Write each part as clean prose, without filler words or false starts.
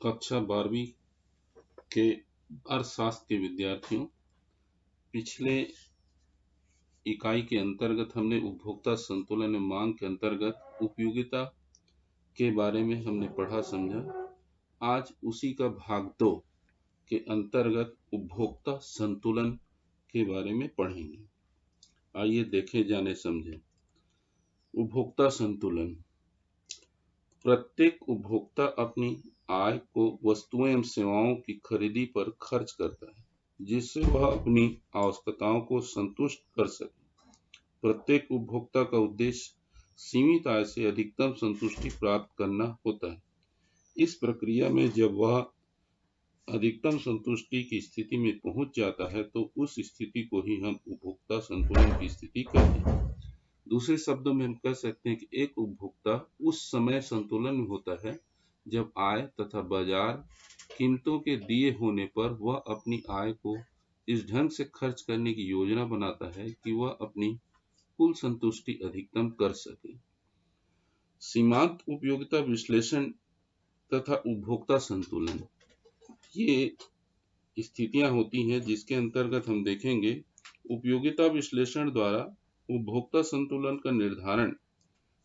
कक्षा 12वीं के अर्थशास्त्र के विद्यार्थियों, पिछले इकाई के अंतर्गत हमने उपभोक्ता संतुलन एवं मांग के अंतर्गत उपयोगिता के बारे में हमने पढ़ा समझा। आज उसी का भाग 2 के अंतर्गत उपभोक्ता संतुलन के बारे में पढ़ेंगे। आइए देखें, जाने समझें। उपभोक्ता संतुलन। प्रत्येक उपभोक्ता अपनी आय को वस्तुओं एवं सेवाओं की खरीदी पर खर्च करता है, जिससे वह अपनी आवश्यकताओं को संतुष्ट कर सके। प्रत्येक उपभोक्ता का उद्देश्य सीमित आय से अधिकतम संतुष्टि प्राप्त करना होता है। इस प्रक्रिया में जब वह अधिकतम संतुष्टि की स्थिति में पहुंच जाता है तो उस स्थिति को ही हम उपभोक्ता संतुलन की स्थिति कहते हैं। दूसरे शब्दों में हम कह सकते हैं कि एक उपभोक्ता उस समय संतुलन में होता है जब आय तथा बाजार कीमतों के दिए होने पर वह अपनी आय को इस ढंग से खर्च करने की योजना बनाता है कि वह अपनी कुल संतुष्टि अधिकतम कर सके। सीमांत उपयोगिता विश्लेषण तथा उपभोक्ता संतुलन, ये स्थितियां होती हैं जिसके अंतर्गत हम देखेंगे उपयोगिता विश्लेषण द्वारा उपभोक्ता संतुलन का निर्धारण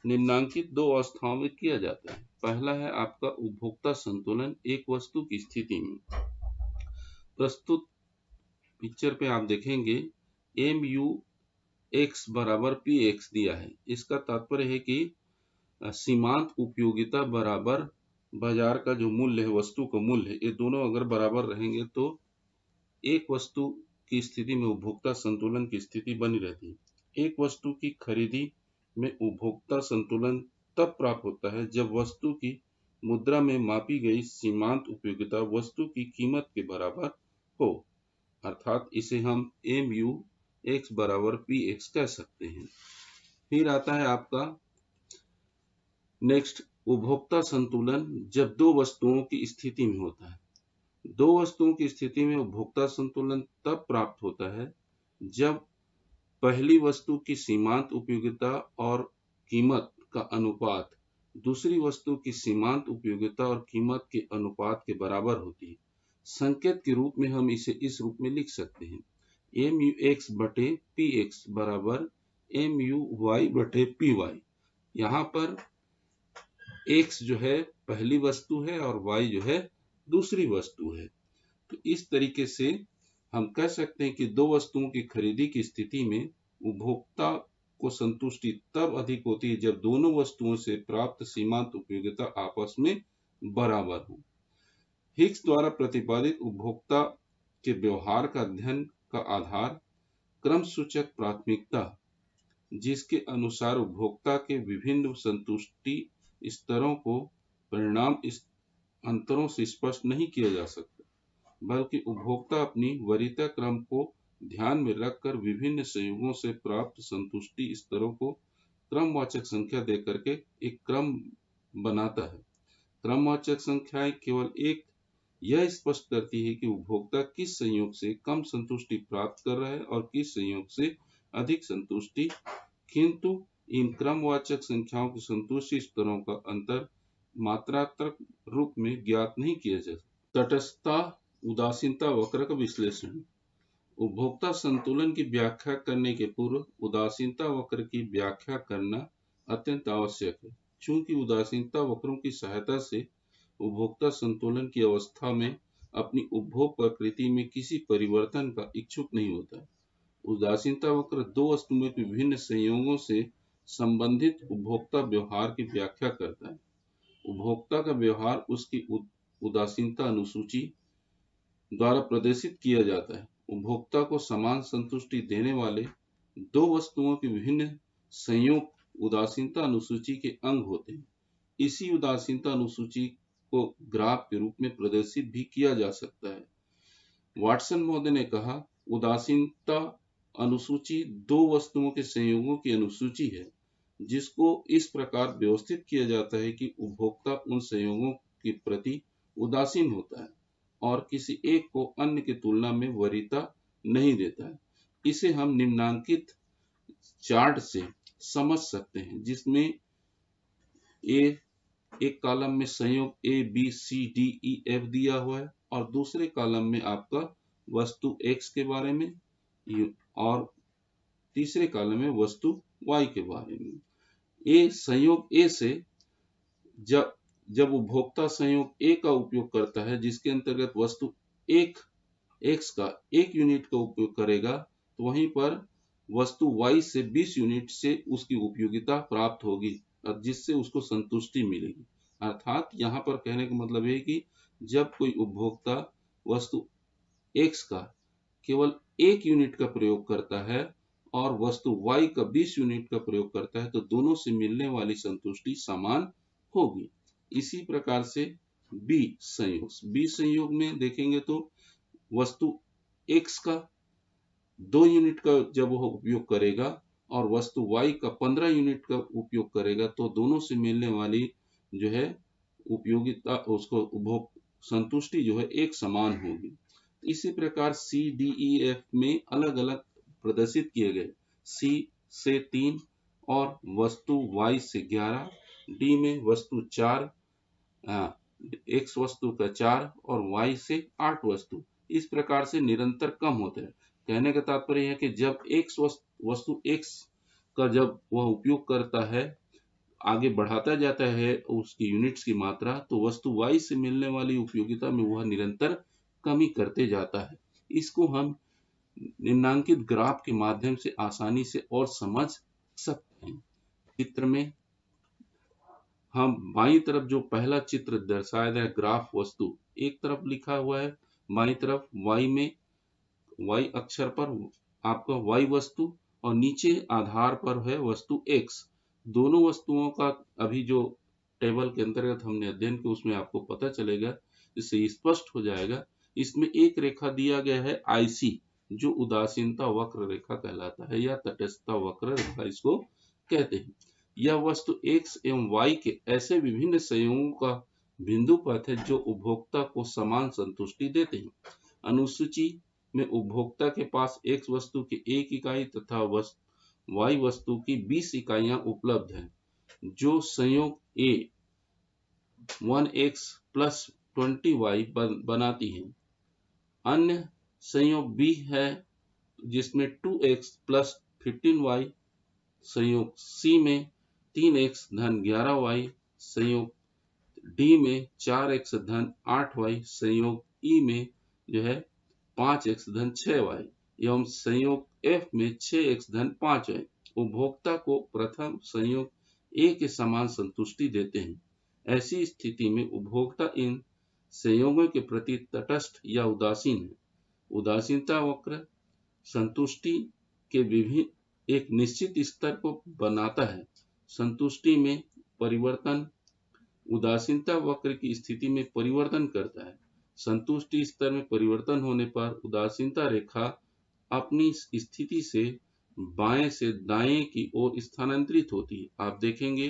निम्नांकित 2 अवस्थाओं में किया जाता है। पहला है आपका उपभोक्ता संतुलन एक वस्तु की स्थिति में। प्रस्तुत पिक्चर पे आप देखेंगे MUX बराबर PX दिया है। इसका तात्पर्य है कि सीमांत उपयोगिता बराबर बाजार का जो मूल्य है, वस्तु का मूल्य है, ये दोनों अगर बराबर रहेंगे तो एक वस्तु की स्थिति में उपभोक्ता संतुलन की स्थिति बनी रहती है। एक वस्तु की खरीदी में उपभोक्ता संतुलन तब प्राप्त होता है जब वस्तु की मुद्रा में मापी गई सीमांत उपयोगिता वस्तु की कीमत के बराबर हो, अर्थात इसे हम MUX बराबर PX कह सकते हैं। फिर आता है आपका नेक्स्ट उपभोक्ता संतुलन जब 2 वस्तुओं की स्थिति में होता है। 2 वस्तुओं की स्थिति में उपभोक्ता संतुलन तब प्राप्त होता है जब पहली वस्तु की सीमांत उपयोगिता और कीमत का अनुपात दूसरी वस्तु की सीमांत उपयोगिता और कीमत के अनुपात के बराबर होती है। संकेत के रूप में हम इसे इस रूप में लिख सकते हैं, MUX बटे PX बराबर MUY बटे PY। यहाँ पर X जो है पहली वस्तु है और Y जो है दूसरी वस्तु है। तो इस तरीके से हम कह सकते हैं कि 2 वस्तुओं की खरीदी की स्थिति में उपभोक्ता को संतुष्टि तब अधिक होती है जब दोनों वस्तुओं से प्राप्त सीमांत उपयोगिता आपस में बराबर हो। हिक्स द्वारा प्रतिपादित उपभोक्ता के व्यवहार का अध्ययन का आधार क्रम सूचक प्राथमिकता, जिसके अनुसार उपभोक्ता के विभिन्न संतुष्टि स्तरों को परिणाम अंतरों से स्पष्ट नहीं किया जा सकता, बल्कि उपभोक्ता अपनी वरीयता क्रम को ध्यान में रखकर विभिन्न संयोगों से प्राप्त संतुष्टि स्तरों को क्रमवाचक संख्या देकर के एक क्रम बनाता है। क्रमवाचक संख्याएं केवल एक यह स्पष्ट करती है कि उपभोक्ता किस संयोग से कम संतुष्टि प्राप्त कर रहा है और किस संयोग से अधिक संतुष्टि, किंतु इन क्रमवाचक संख्याओं की संतुष्टि स्तरों का अंतर मात्रात्मक रूप में ज्ञात नहीं किया जा सकता। तटस्थता उदासीनता वक्र का विश्लेषण। उपभोक्ता संतुलन की व्याख्या करने के पूर्व उदासीनता वक्र की व्याख्या करना अत्यंत आवश्यक है, चूंकि उदासीनता वक्रों की सहायता से उपभोक्ता संतुलन की अवस्था में अपनी उपभोग प्रकृति में किसी परिवर्तन का इच्छुक नहीं होता। उदासीनता वक्र 2 वस्तुओं के विभिन्न संयोगों से संबंधित उपभोक्ता व्यवहार की व्याख्या करता है। उपभोक्ता का व्यवहार उसकी उदासीनता अनुसूची द्वारा प्रदर्शित किया जाता है। उपभोक्ता को समान संतुष्टि देने वाले 2 वस्तुओं के विभिन्न संयोग उदासीनता अनुसूची के अंग होते हैं। इसी उदासीनता अनुसूची को ग्राफ के रूप में प्रदर्शित भी किया जा सकता है। वाटसन महोदय ने कहा, उदासीनता अनुसूची 2 वस्तुओं के संयोगों की अनुसूची है, जिसको इस प्रकार व्यवस्थित किया जाता है कि उपभोक्ता उन संयोगों के प्रति उदासीन होता है और किसी एक को अन्य की तुलना में वरीयता नहीं देता है। इसे हम निम्नांकित चार्ट से समझ सकते हैं, जिसमें A एक कॉलम में संयोग A B C D E F दिया हुआ है और दूसरे कॉलम में आपका वस्तु एक्स के बारे में और तीसरे कॉलम में वस्तु वाई के बारे में। ए संयोग ए से जब जब उपभोक्ता संयोग ए का उपयोग करता है जिसके अंतर्गत वस्तु एक एक्स का 1 यूनिट का उपयोग करेगा, तो वहीं पर वस्तु वाई से 20 यूनिट से उसकी उपयोगिता प्राप्त होगी और जिससे उसको संतुष्टि मिलेगी। अर्थात यहाँ पर कहने का मतलब है कि जब कोई उपभोक्ता वस्तु एक्स का केवल 1 यूनिट का प्रयोग करता है और वस्तु वाई का 20 यूनिट का प्रयोग करता है तो दोनों से मिलने वाली संतुष्टि समान होगी। इसी प्रकार से बी संयोग में देखेंगे तो वस्तु x का 2 यूनिट का जब वह उपयोग करेगा और वस्तु y का 15 यूनिट का उपयोग करेगा तो दोनों से मिलने वाली जो है उपयोगिता उसको उपभोग संतुष्टि जो है एक समान होगी। इसी प्रकार सी डी ई एफ में अलग अलग प्रदर्शित किए गए, सी से 3 और वस्तु y से 11, डी में वस्तु 4 x वस्तु का 4 और y से 8 वस्तु इस प्रकार से निरंतर कम होते हैं। कहने का तात्पर्य है कि जब वस्तु x का जब वह उपयोग करता है आगे बढ़ाता जाता है उसकी यूनिट्स की मात्रा, तो वस्तु y से मिलने वाली उपयोगिता में वह निरंतर कमी करते जाता है। इसको हम निम्नांकित ग्राफ के माध्यम से आसानी से और समझ सकते हैं। चित्र में हम बाईं तरफ जो पहला चित्र दर्शाया गया ग्राफ वस्तु एक तरफ लिखा हुआ है, बाईं तरफ y में y अक्षर पर आपका y वस्तु और नीचे आधार पर है वस्तु x। दोनों वस्तुओं का अभी जो टेबल के अंतर्गत हमने अध्ययन किया उसमें आपको पता चलेगा, इससे स्पष्ट हो जाएगा। इसमें एक रेखा दिया गया है IC जो उदासीनता वक्र रेखा कहलाता है या तटस्थता वक्र रेखा इसको कहते हैं। यह वस्तु x एवं y के ऐसे विभिन्न संयोगों का बिंदु पथ है जो उपभोक्ता को समान संतुष्टि देते हैं। अनुसूची में उपभोक्ता के पास x वस्तु की 1 इकाई तथा y वस्तु की 20 इकाइयां उपलब्ध हैं जो संयोग A 1x plus 20y बनाती हैं। अन्य संयोग B है जिसमें 2x plus 15y, संयोग C में 3x धन 11y, संयोग D में 4x धन 8y, संयोग E में जो है 5x धन 6y एवं संयोग F में 6x धन 5y उपभोक्ता को प्रथम संयोग A के समान संतुष्टि देते हैं। ऐसी स्थिति में उपभोक्ता इन संयोगों के प्रति तटस्थ या उदासीन है। उदासीनता वक्र संतुष्टि के विभिन्न एक निश्चित स्तर को बनाता है। संतुष्टि में परिवर्तन उदासीनता वक्र की स्थिति में परिवर्तन करता है। संतुष्टि स्तर में परिवर्तन होने पर उदासीनता रेखा अपनी स्थिति से बाएं से दाएं की ओर स्थानांतरित होती है। आप देखेंगे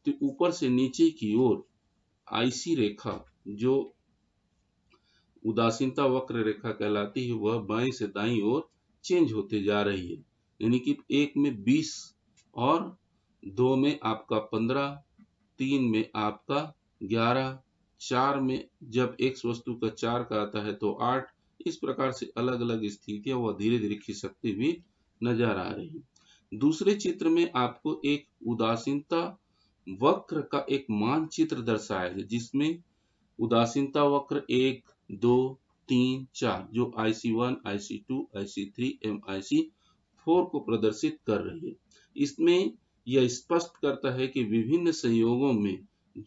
तो ऊपर से नीचे की ओर IC रेखा जो उदासीनता वक्र रेखा कहलाती है वह बाएं से दाईं ओर चेंज होते जा रही है। यानी कि 1 में 20 और 2 में आपका 15, 3 में आपका 11, 4 में जब x वस्तु का 4 का आता है तो 8, इस प्रकार से अलग अलग स्थितियां वह धीरे धीरे खिसकती हुई नजर आ रही है। दूसरे चित्र में आपको एक उदासीनता वक्र का एक मानचित्र दर्शाया है जिसमें उदासीनता वक्र 1, 2, 3, 4 जो IC1, IC2, IC3 एवं IC4 को प्रदर्शित कर रही है। इसमें यह स्पष्ट करता है कि विभिन्न संयोगों में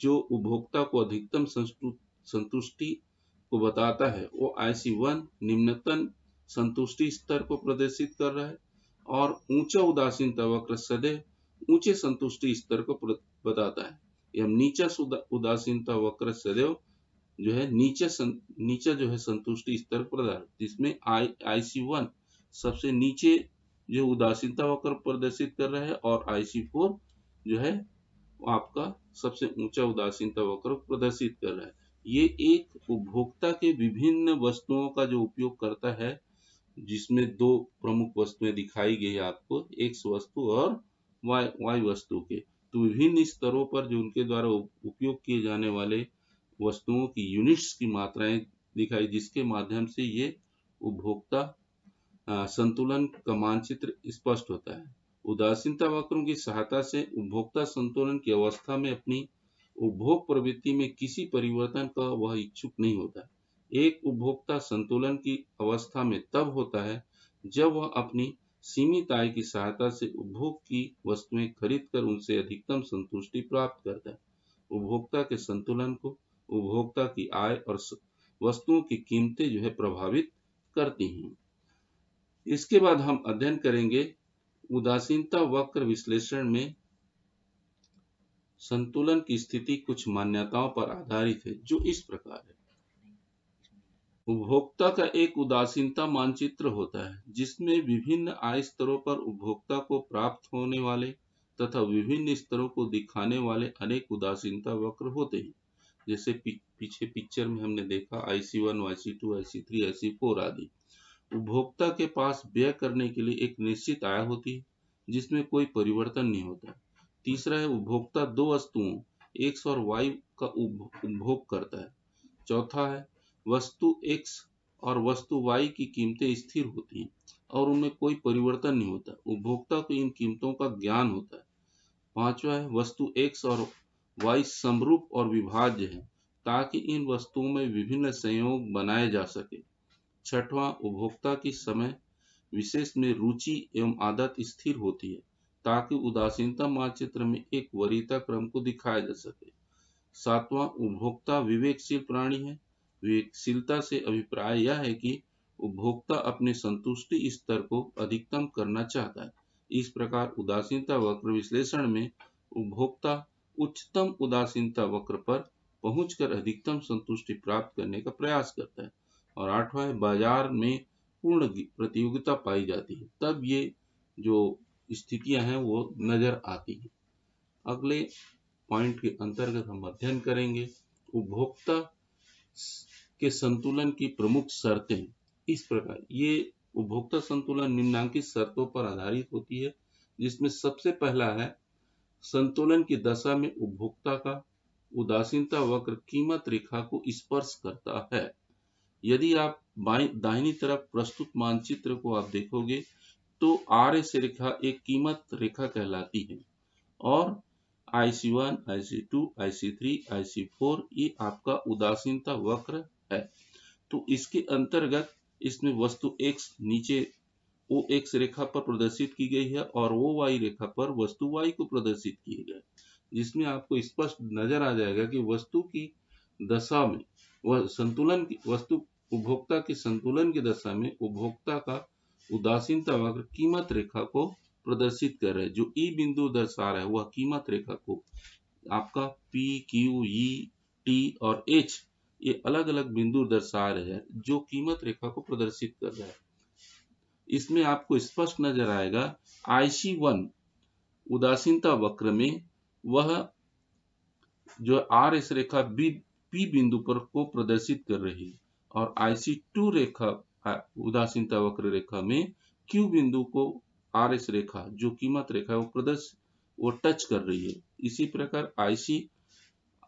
जो उपभोक्ता को अधिकतम संतुष्टि को बताता है वो IC1 निम्नतम संतुष्टि स्तर को प्रदर्शित कर रहा है और ऊंचा उदासीनता वक्र सदैव ऊंचे संतुष्टि स्तर को बताता है एवं नीचा उदासीनता वक्र सदैव जो है नीचा जो है संतुष्टि स्तर प्रदान, जिसमें IC1 सबसे नीचे जो उदासीनता वक्र प्रदर्शित कर रहा है और IC4 जो है आपका सबसे ऊंचा उदासीनता वक्र प्रदर्शित कर रहा है। ये एक उपभोक्ता के विभिन्न वस्तुओं का जो उपयोग करता है जिसमें दो प्रमुख वस्तुएं दिखाई गई आपको, X वस्तु और Y वस्तु के, तो विभिन्न स्तरों पर जो उनके द्वारा उपयोग किए जाने वाले वस्तुओं की यूनिट्स की मात्राएं दिखाई, जिसके माध्यम से ये उपभोक्ता संतुलन का मानचित्र स्पष्ट होता है। उदासीनता वक्रों की सहायता से उपभोक्ता संतुलन की अवस्था में अपनी उपभोग प्रवृत्ति में किसी परिवर्तन का वह इच्छुक नहीं होता। एक उपभोक्ता संतुलन की अवस्था में तब होता है जब वह अपनी सीमित आय की सहायता से उपभोग की वस्तुएं खरीदकर उनसे अधिकतम संतुष्टि प्राप्त करता है। उपभोक्ता के संतुलन को उपभोक्ता की आय और वस्तुओं की कीमतें जो है प्रभावित करती हैं। इसके बाद हम अध्ययन करेंगे उदासीनता वक्र विश्लेषण में संतुलन की स्थिति कुछ मान्यताओं पर आधारित है, जो इस प्रकार है। उपभोक्ता का एक उदासीनता मानचित्र होता है जिसमें विभिन्न आय स्तरों पर उपभोक्ता को प्राप्त होने वाले तथा विभिन्न स्तरों को दिखाने वाले अनेक उदासीनता वक्र होते हैं। जैसे पीछे पिक्चर में हमने देखा IC1, IC2, IC3, IC4 आदि। उपभोक्ता के पास व्यय करने के लिए एक निश्चित आय होती है जिसमें कोई परिवर्तन नहीं होता। तीसरा है उपभोक्ता दो वस्तुओं X और Y का उपभोग करता है। चौथा है वस्तु X और वस्तु Y की कीमतें स्थिर होती हैं और उनमें कोई परिवर्तन नहीं होता। उपभोक्ता को इन कीमतों का ज्ञान होता है। पांचवा है वस्तु X और Y समरूप और विभाज्य है ताकि इन वस्तुओं में विभिन्न संयोग बनाए जा सके। छठवां उपभोक्ता की समय विशेष में रुचि एवं आदत स्थिर होती है ताकि उदासीनता मानचित्र में एक वरीयता क्रम को दिखाया जा सके। सातवां उपभोक्ता विवेकशील प्राणी है। विवेकशीलता से अभिप्राय यह है कि उपभोक्ता अपने संतुष्टि स्तर को अधिकतम करना चाहता है। इस प्रकार उदासीनता वक्र विश्लेषण में उपभोक्ता उच्चतम उदासीनता वक्र पर पहुंचकर अधिकतम संतुष्टि प्राप्त करने का प्रयास करता है। और आठवां है बाजार में पूर्ण प्रतियोगिता पाई जाती है, तब ये जो स्थितियां हैं वो नजर आती है। अगले पॉइंट के अंतर्गत हम अध्ययन करेंगे उपभोक्ता के संतुलन की प्रमुख शर्तें। इस प्रकार ये उपभोक्ता संतुलन निम्नलिखित शर्तों पर आधारित होती है, जिसमें सबसे पहला है संतुलन की दशा में उपभोक्ता का उदासीनता वक्र कीमत रेखा को स्पर्श करता है। यदि आप दाहिनी तरफ प्रस्तुत मानचित्र को आप देखोगे तो RS रेखा एक कीमत रेखा कहलाती है और IC1, IC2, IC3, IC4 ये आपका उदासीनता वक्र है। तो इसके अंतर्गत इसमें वस्तु X नीचे OX रेखा पर प्रदर्शित की गई है और OY रेखा पर वस्तु Y को प्रदर्शित किए गए, जिसमें आपको स्पष्ट नजर आ जाएगा कि वस्तु की दशा में वह संतुलन की वस्तु उपभोक्ता के संतुलन की दशा में उपभोक्ता का उदासीनता वक्र कीमत रेखा को प्रदर्शित कर रहे हैं। जो E बिंदु दर्शा रहा है वह कीमत रेखा को आपका P, Q, E, T और H ये अलग अलग बिंदु दर्शा रहे हैं जो कीमत रेखा को प्रदर्शित कर रहा है। इसमें आपको स्पष्ट नजर आएगा IC1 उदासीनता वक्र में वह जो RS रेखा P बिंदु पर को प्रदर्शित कर रही है और IC2 रेखा उदासीनता वक्र रेखा में Q बिंदु को RS रेखा जो कीमत रेखा है वो टच कर रही है। इसी प्रकार IC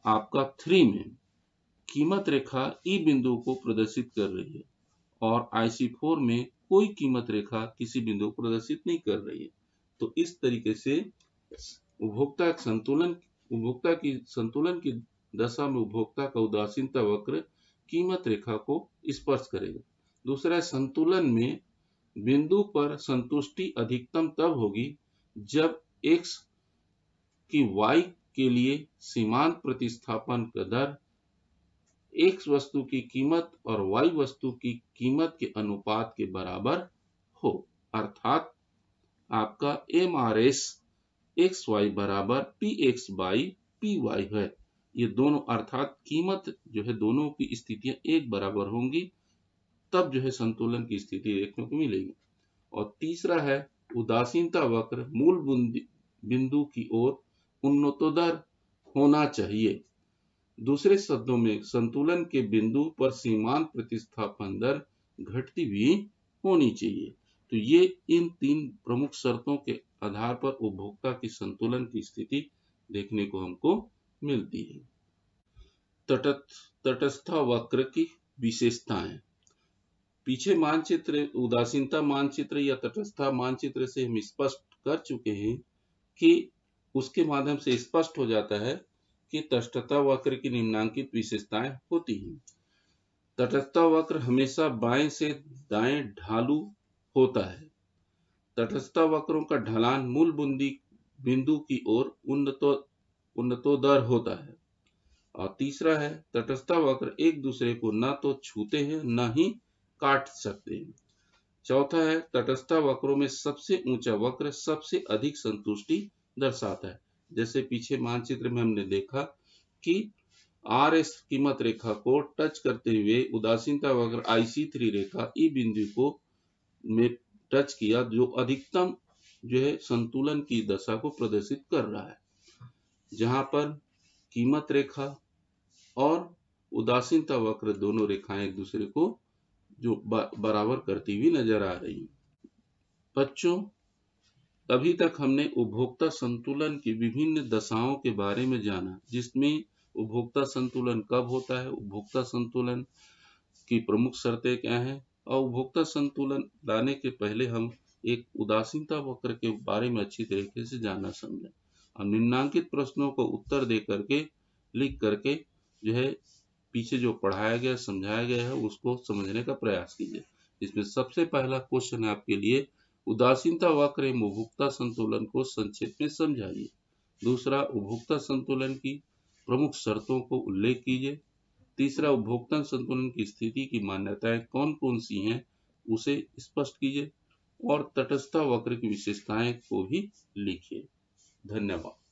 आपका 3 में कीमत रेखा E बिंदु को प्रदर्शित कर रही है और IC4 में कोई कीमत रेखा किसी बिंदु को प्रदर्शित नहीं कर रही है। तो इस तरीके से उपभोक्ता की संतुलन की दशा में उपभोक्ता का उदासीनता वक्र कीमत रेखा को स्पर्श करेगा। दूसरा संतुलन में बिंदु पर संतुष्टि अधिकतम तब होगी जब X की Y के लिए सीमांत प्रतिस्थापन का दर X वस्तु की कीमत और Y वस्तु की कीमत के अनुपात के बराबर हो, अर्थात आपका MRS XY बराबर PX by PY है। ये दोनों अर्थात कीमत जो है दोनों की स्थितियां एक बराबर होंगी, तब जो है संतुलन की स्थिति देखने को मिलेगी। और तीसरा है उदासीनता वक्र मूल बिंदु की ओर उन्नतोत्तर होना चाहिए। दूसरे शब्दों में संतुलन के बिंदु पर सीमांत प्रतिस्थापन दर घटती हुई होनी चाहिए। तो ये इन तीन प्रमुख शर्तों के आधार पर उपभोक्ता की संतुलन की स्थिति देखने को हमको मिलती है। तटस्थ वक्र की विशेषताएं। पीछे मानचित्र, उदासीनता मानचित्र या तटस्थता मानचित्र से हम स्पष्ट कर चुके हैं कि उसके माध्यम से स्पष्ट हो जाता है कि तटस्थता वक्र की निम्नांकित विशेषताएं होती हैं। तटस्थता वक्र हमेशा बाएं से दाएं ढालू होता है। तटस्थता वक्रों का ढलान मूल बिंदु की ओर उन्नतोदर होता है। और तीसरा है, तटस्थता वक्र एक दूसरे को न तो छूते हैं न ही काट सकते हैं। चौथा है, तटस्थता वक्रों में सबसे ऊंचा वक्र सबसे अधिक संतुष्टि दर्शाता है। जैसे पीछे मानचित्र में हमने देखा कि RS कीमत रेखा को टच करते हुए उदासीनता वक्र IC3 रेखा ई बिंदु को में टच किया, जो अधिकतम जो है संतुलन की दशा को प्रदर्शित कर रहा है, जहां पर कीमत रेखा और उदासीनता वक्र दोनों रेखाएं एक दूसरे को जो बराबर करती हुई नजर आ रही है। बच्चों, अभी तक हमने उपभोक्ता संतुलन की विभिन्न दशाओं के बारे में जाना, जिसमें उपभोक्ता संतुलन कब होता है, उपभोक्ता संतुलन की प्रमुख शर्तें क्या हैं, और उपभोक्ता संतुलन लाने के पहले हम एक उदासीनता वक्र के बारे में अच्छी तरीके से जाना समझें और निम्नांकित प्रश्नों को उत्तर दे करके लिख करके जो है पीछे जो पढ़ाया गया समझाया गया है उसको समझने का प्रयास कीजिए। इसमें सबसे पहला क्वेश्चन है आपके लिए, उदासीनता वक्र एवं उपभोक्ता संतुलन को संक्षेप में समझाइए। दूसरा, उपभोक्ता संतुलन की प्रमुख शर्तों को उल्लेख कीजिए। तीसरा, उपभोक्ता संतुलन की स्थिति की मान्यताएं कौन कौन सी हैं उसे स्पष्ट कीजिए और तटस्थता वक्र की विशेषताएं को भी लिखिए। धन्यवाद।